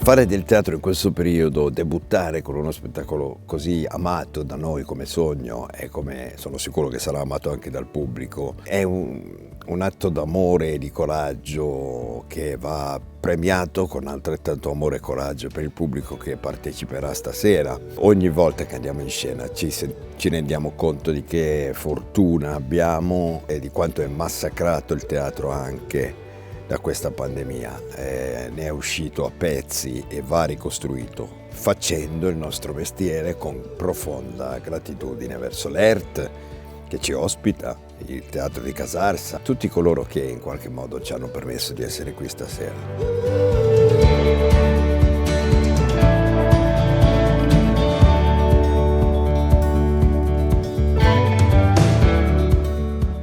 Fare del teatro in questo periodo, debuttare con uno spettacolo così amato da noi come sogno e come sono sicuro che sarà amato anche dal pubblico, è un atto d'amore e di coraggio che va premiato con altrettanto amore e coraggio per il pubblico che parteciperà stasera. Ogni volta che andiamo in scena ci rendiamo conto di che fortuna abbiamo e di quanto è massacrato il teatro anche da questa pandemia. Ne è uscito a pezzi e va ricostruito facendo il nostro mestiere con profonda gratitudine verso l'ERT che ci ospita, il Teatro di Casarsa, tutti coloro che in qualche modo ci hanno permesso di essere qui stasera.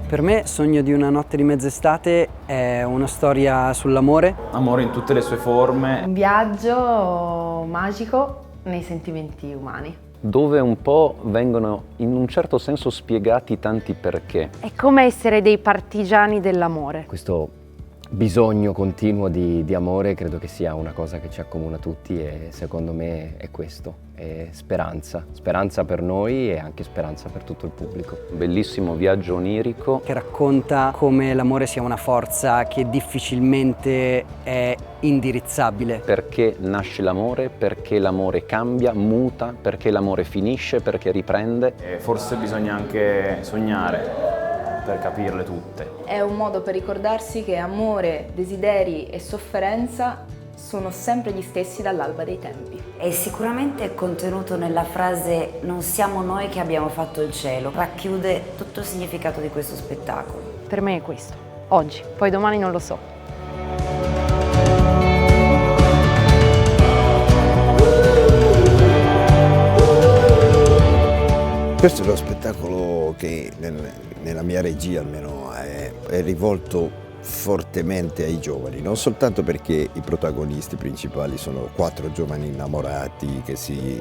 Per me Sogno di una notte di mezz'estate è una storia sull'amore. Amore in tutte le sue forme. Un viaggio magico nei sentimenti umani. Dove un po' vengono in un certo senso spiegati tanti perché. È come essere dei partigiani dell'amore. Questo bisogno continuo di amore credo che sia una cosa che ci accomuna tutti e secondo me è questo, è speranza per noi e anche speranza per tutto il pubblico. Un bellissimo viaggio onirico Che racconta come l'amore sia una forza che difficilmente è indirizzabile. Perché nasce l'amore, perché l'amore cambia, muta, perché l'amore finisce, perché riprende. E forse bisogna anche sognare per capirle tutte. È un modo per ricordarsi che amore, desideri e sofferenza sono sempre gli stessi dall'alba dei tempi. È sicuramente contenuto nella frase "non siamo noi che abbiamo fatto il cielo", racchiude tutto il significato di questo spettacolo. Per me è questo, oggi, poi domani non lo so. Questo è uno spettacolo che nella mia regia almeno è rivolto fortemente ai giovani, non soltanto perché i protagonisti principali sono 4 giovani innamorati che si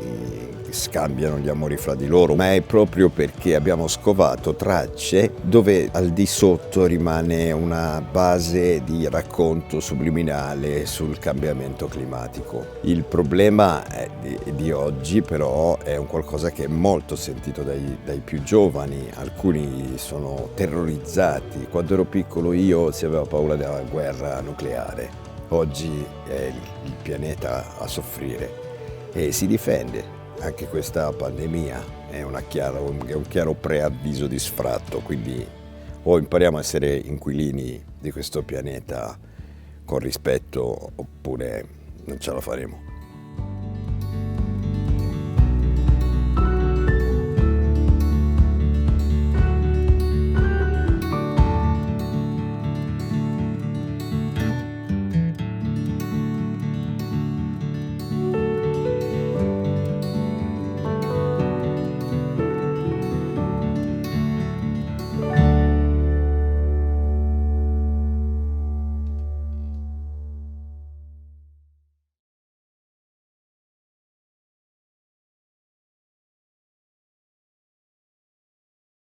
scambiano gli amori fra di loro, ma è proprio perché abbiamo scovato tracce dove al di sotto rimane una base di racconto subliminale sul cambiamento climatico. Il problema di oggi però è un qualcosa che è molto sentito dai più giovani, alcuni sono terrorizzati. Quando ero piccolo io si aveva paura della guerra nucleare, oggi è il pianeta a soffrire e si difende. Anche questa pandemia è un chiaro preavviso di sfratto, quindi o impariamo a essere inquilini di questo pianeta con rispetto oppure non ce la faremo.